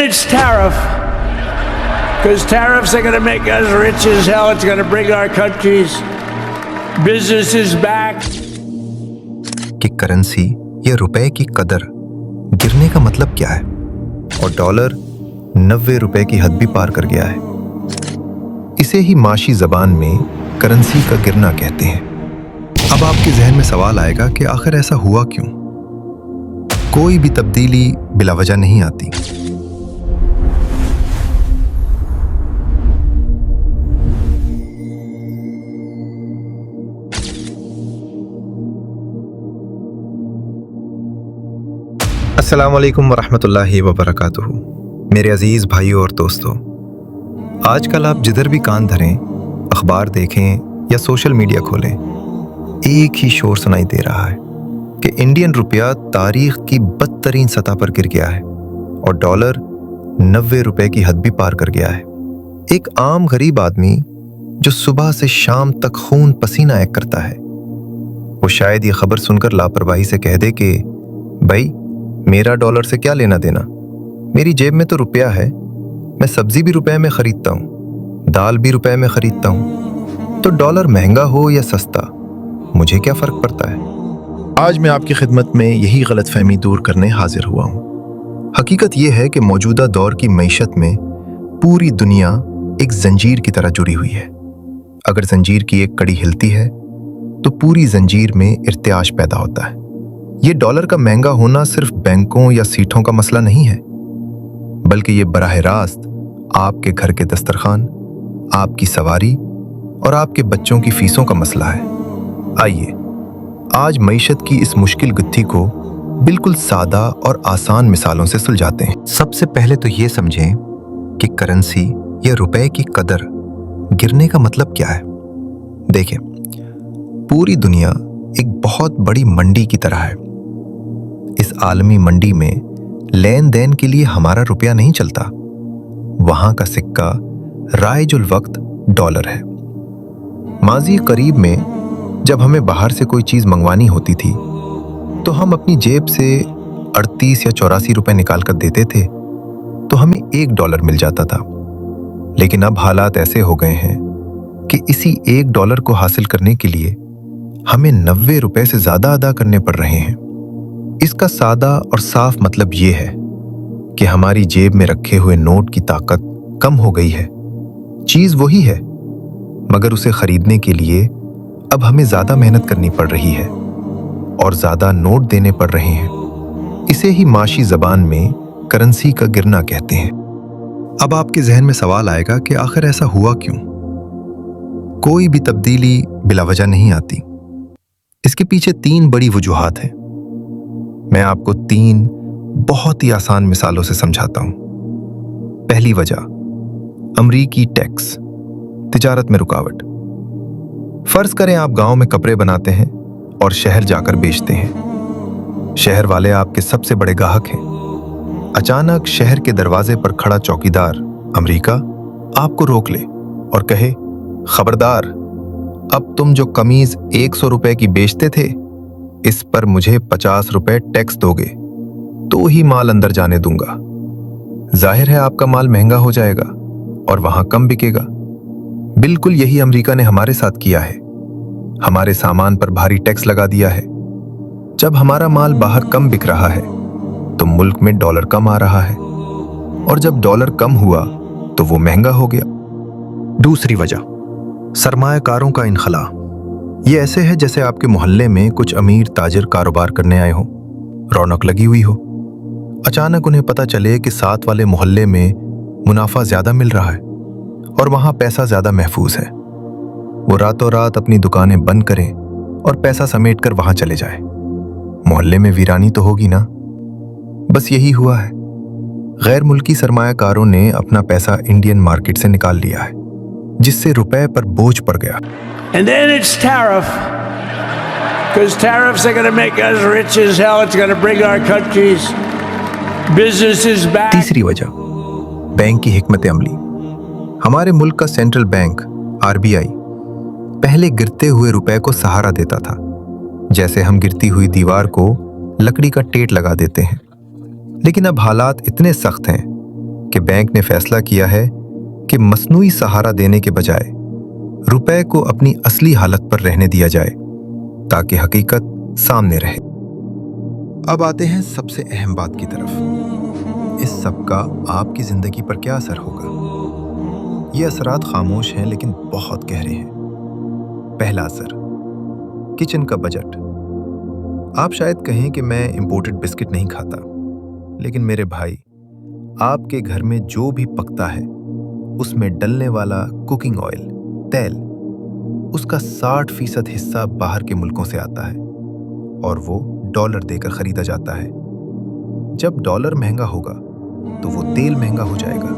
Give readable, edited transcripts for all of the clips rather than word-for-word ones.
it's tariff. Because tariffs are going to make us rich as hell. It's going to bring our country's businesses back. कि currency या रुपए की कदर गिरने का मतलब क्या है, और डॉलर 90 रुपए की हद भी पार कर गया है। इसे ही माशी ज़बान में करेंसी का गिरना कहते हैं। अब आपके जहन में सवाल आएगा कि आखिर ऐसा हुआ क्यों? कोई भी तब्दीली बिला वजह नहीं आती। अस्सलाम वालेकुम वरहमतुल्लाहि वबरकातुहू। मेरे अजीज़ भाइयों और दोस्तों, आजकल आप जिधर भी कान धरें, अखबार देखें या सोशल मीडिया खोलें, एक ही शोर सुनाई दे रहा है कि इंडियन रुपया तारीख की बदतरीन सतह पर गिर गया है और डॉलर 90 रुपए की हद भी पार कर गया है। एक आम गरीब आदमी जो सुबह से शाम तक खून पसीना एक करता है, वो शायद ये खबर सुनकर लापरवाही से कह दे कि भाई, मेरा डॉलर से क्या लेना देना, मेरी जेब में तो रुपया है, मैं सब्जी भी रुपए में खरीदता हूँ, दाल भी रुपए में खरीदता हूँ, तो डॉलर महंगा हो या सस्ता मुझे क्या फर्क पड़ता है। आज मैं आपकी खिदमत में यही गलतफहमी दूर करने हाजिर हुआ हूँ। हकीकत यह है कि मौजूदा दौर की मईशत में पूरी दुनिया एक जंजीर की तरह जुड़ी हुई है। अगर जंजीर की एक कड़ी हिलती है तो पूरी जंजीर में इर्तियाश पैदा होता है। ये डॉलर का महंगा होना सिर्फ बैंकों या सीटों का मसला नहीं है, बल्कि ये बराह रास्त आपके घर के दस्तरखान, आपकी सवारी और आपके बच्चों की फीसों का मसला है। आइए आज मईशत की इस मुश्किल गुत्थी को बिल्कुल सादा और आसान मिसालों से सुलझाते हैं। सबसे पहले तो ये समझें कि करेंसी या रुपए की कदर गिरने का मतलब क्या है। देखें, पूरी दुनिया एक बहुत बड़ी मंडी की तरह है। इस आलमी मंडी में लेन देन के लिए हमारा रुपया नहीं चलता, वहां का सिक्का राइजुल वक्त डॉलर है। माजी करीब में जब हमें बाहर से कोई चीज मंगवानी होती थी तो हम अपनी जेब से 38 या 84 रुपए निकाल कर देते थे तो हमें $1 मिल जाता था। लेकिन अब हालात ऐसे हो गए हैं कि इसी $1 को हासिल करने के लिए हमें 90 रुपए से ज्यादा अदा करने पड़ रहे हैं। इसका सादा और साफ मतलब ये है कि हमारी जेब में रखे हुए नोट की ताकत कम हो गई है। चीज वही है, मगर उसे खरीदने के लिए अब हमें ज्यादा मेहनत करनी पड़ रही है और ज्यादा नोट देने पड़ रहे हैं। इसे ही माशी जबान में करेंसी का गिरना कहते हैं। अब आपके जहन में सवाल आएगा कि आखिर ऐसा हुआ क्यों? कोई भी तब्दीली बिला वजह नहीं आती। इसके पीछे 3 बड़ी वजूहात हैं। मैं आपको 3 बहुत ही आसान मिसालों से समझाता हूं। पहली वजह, अमरीकी टैक्स, तिजारत में रुकावट। फर्ज करें आप गांव में कपड़े बनाते हैं और शहर जाकर बेचते हैं। शहर वाले आपके सबसे बड़े ग्राहक हैं। अचानक शहर के दरवाजे पर खड़ा चौकीदार अमेरिका आपको रोक ले और कहे, खबरदार, अब तुम जो कमीज 100 रुपए की बेचते थे, इस पर मुझे 50 रुपए टैक्स दोगे तो ही माल अंदर जाने दूंगा। जाहिर है आपका माल महंगा हो जाएगा और वहां कम बिकेगा। बिल्कुल यही अमेरिका ने हमारे साथ किया है। हमारे सामान पर भारी टैक्स लगा दिया है। जब हमारा माल बाहर कम बिक रहा है तो मुल्क में डॉलर कम आ रहा है, और जब डॉलर कम हुआ तो वो महंगा हो गया। दूसरी वजह, सरमायाकारों का इनखला। ये ऐसे है जैसे आपके मोहल्ले में कुछ अमीर ताजिर कारोबार करने आए हो, रौनक लगी हुई हो। अचानक उन्हें पता चले कि साथ वाले मोहल्ले में मुनाफा ज्यादा मिल रहा है और वहां पैसा ज्यादा महफूज है। वो रातों रात अपनी दुकानें बंद करें और पैसा समेट कर वहां चले जाए। मोहल्ले में वीरानी तो होगी ना। बस यही हुआ है। गैर मुल्की सरमायाकारों ने अपना पैसा इंडियन मार्केट से निकाल लिया है, जिससे रुपए पर बोझ पड़ गया। And then it's tariff. Because tariffs are going to make us rich as hell. It's going to bring our country's businesses back. तीसरी वजह, बैंक की हिकमत अमली। हमारे मुल्क का सेंट्रल बैंक RBI पहले गिरते हुए रुपए को सहारा देता था, जैसे हम गिरती हुई दीवार को लकड़ी का टेट लगा देते हैं। लेकिन अब हालात इतने सख्त हैं کہ بینک نے فیصلہ کیا ہے کہ مصنوعی سہارا دینے کے بجائے روپے کو اپنی اصلی حالت پر رہنے دیا جائے تاکہ حقیقت سامنے رہے۔ اب آتے ہیں سب سے اہم بات کی طرف۔ اس سب کا آپ کی زندگی پر کیا اثر ہوگا؟ یہ اثرات خاموش ہیں لیکن بہت گہرے ہیں۔ پہلا اثر، کچن کا بجٹ۔ آپ شاید کہیں کہ میں امپورٹڈ بسکٹ نہیں کھاتا، لیکن میرے بھائی، آپ کے گھر میں جو بھی پکتا ہے اس میں ڈلنے والا کوکنگ آئل، تیل، اس کا 60% حصہ باہر کے ملکوں سے آتا ہے اور وہ ڈالر دے کر خریدا جاتا ہے۔ جب ڈالر مہنگا ہوگا تو وہ تیل مہنگا ہو جائے گا۔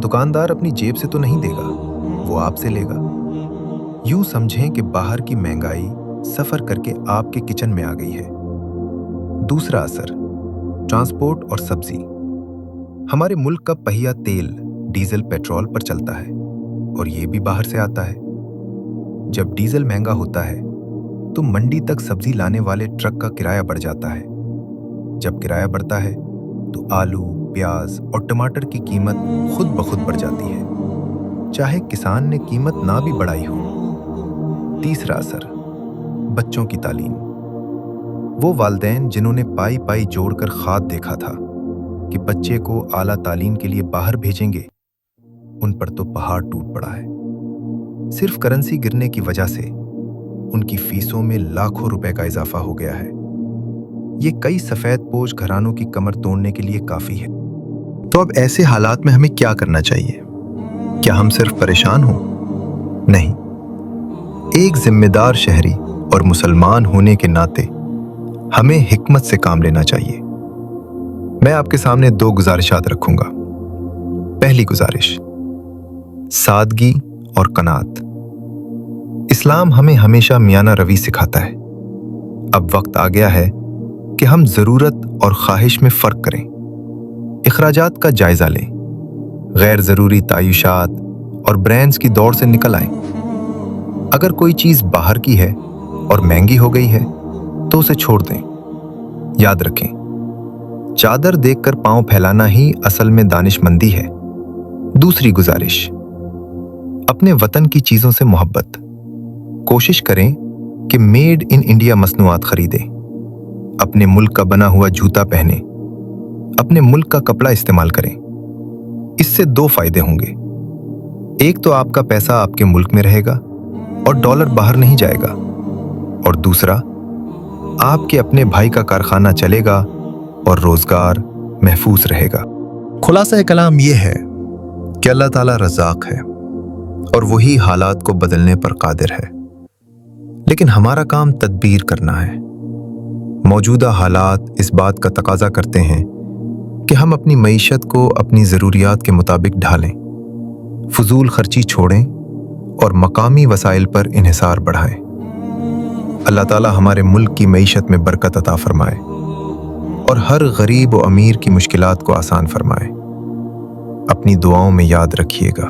دکاندار اپنی جیب سے تو نہیں دے گا، وہ آپ سے لے گا۔ یوں سمجھیں کہ باہر کی مہنگائی سفر کر کے آپ کے کچن میں آ گئی ہے۔ دوسرا اثر، ٹرانسپورٹ اور سبزی۔ ہمارے ملک کا پہیہ تیل، ڈیزل، پیٹرول پر چلتا ہے اور یہ بھی باہر سے آتا ہے۔ جب ڈیزل مہنگا ہوتا ہے تو منڈی تک سبزی لانے والے ٹرک کا کرایہ بڑھ جاتا ہے۔ جب کرایہ بڑھتا ہے تو آلو، پیاز اور ٹماٹر کی قیمت خود بخود بڑھ جاتی ہے، چاہے کسان نے قیمت نہ بھی بڑھائی ہو۔ تیسرا اثر، بچوں کی تعلیم۔ وہ والدین جنہوں نے پائی پائی جوڑ کر خواب دیکھا تھا کہ بچے کو اعلیٰ تعلیم کے لیے باہر بھیجیں گے، ان پر تو پہاڑ ٹوٹ پڑا ہے۔ صرف کرنسی گرنے کی وجہ سے ان کی فیسوں میں لاکھوں روپے کا اضافہ ہو گیا ہے۔ یہ کئی سفید پوش گھرانوں کی کمر توڑنے کے لیے کافی ہے۔ تو اب ایسے حالات میں ہمیں کیا کرنا چاہیے؟ کیا ہم صرف پریشان ہوں؟ نہیں، ایک ذمہ دار شہری اور مسلمان ہونے کے ناطے ہمیں حکمت سے کام لینا چاہیے۔ میں آپ کے سامنے 2 گزارشات رکھوں گا۔ پہلی گزارش، سادگی اور قناعت۔ اسلام ہمیں ہمیشہ میانہ روی سکھاتا ہے۔ اب وقت آ گیا ہے کہ ہم ضرورت اور خواہش میں فرق کریں۔ اخراجات کا جائزہ لیں، غیر ضروری تعیشات اور برانڈز کی دوڑ سے نکل آئیں۔ اگر کوئی چیز باہر کی ہے اور مہنگی ہو گئی ہے تو اسے چھوڑ دیں۔ یاد رکھیں، چادر دیکھ کر پاؤں پھیلانا ہی اصل میں دانش مندی ہے۔ دوسری گزارش، اپنے وطن کی چیزوں سے محبت۔ کوشش کریں کہ میڈ ان انڈیا مصنوعات خریدیں، اپنے ملک کا بنا ہوا جوتا پہنیں، اپنے ملک کا کپڑا استعمال کریں۔ اس سے 2 فائدے ہوں گے۔ ایک تو آپ کا پیسہ آپ کے ملک میں رہے گا اور ڈالر باہر نہیں جائے گا، اور دوسرا، آپ کے اپنے بھائی کا کارخانہ چلے گا اور روزگار محفوظ رہے گا۔ خلاصہ کلام یہ ہے کہ اللہ تعالیٰ رزاق ہے اور وہی حالات کو بدلنے پر قادر ہے، لیکن ہمارا کام تدبیر کرنا ہے۔ موجودہ حالات اس بات کا تقاضا کرتے ہیں کہ ہم اپنی معیشت کو اپنی ضروریات کے مطابق ڈھالیں، فضول خرچی چھوڑیں اور مقامی وسائل پر انحصار بڑھائیں۔ اللہ تعالیٰ ہمارے ملک کی معیشت میں برکت عطا فرمائے اور ہر غریب و امیر کی مشکلات کو آسان فرمائے۔ اپنی دعاؤں میں یاد رکھیے گا۔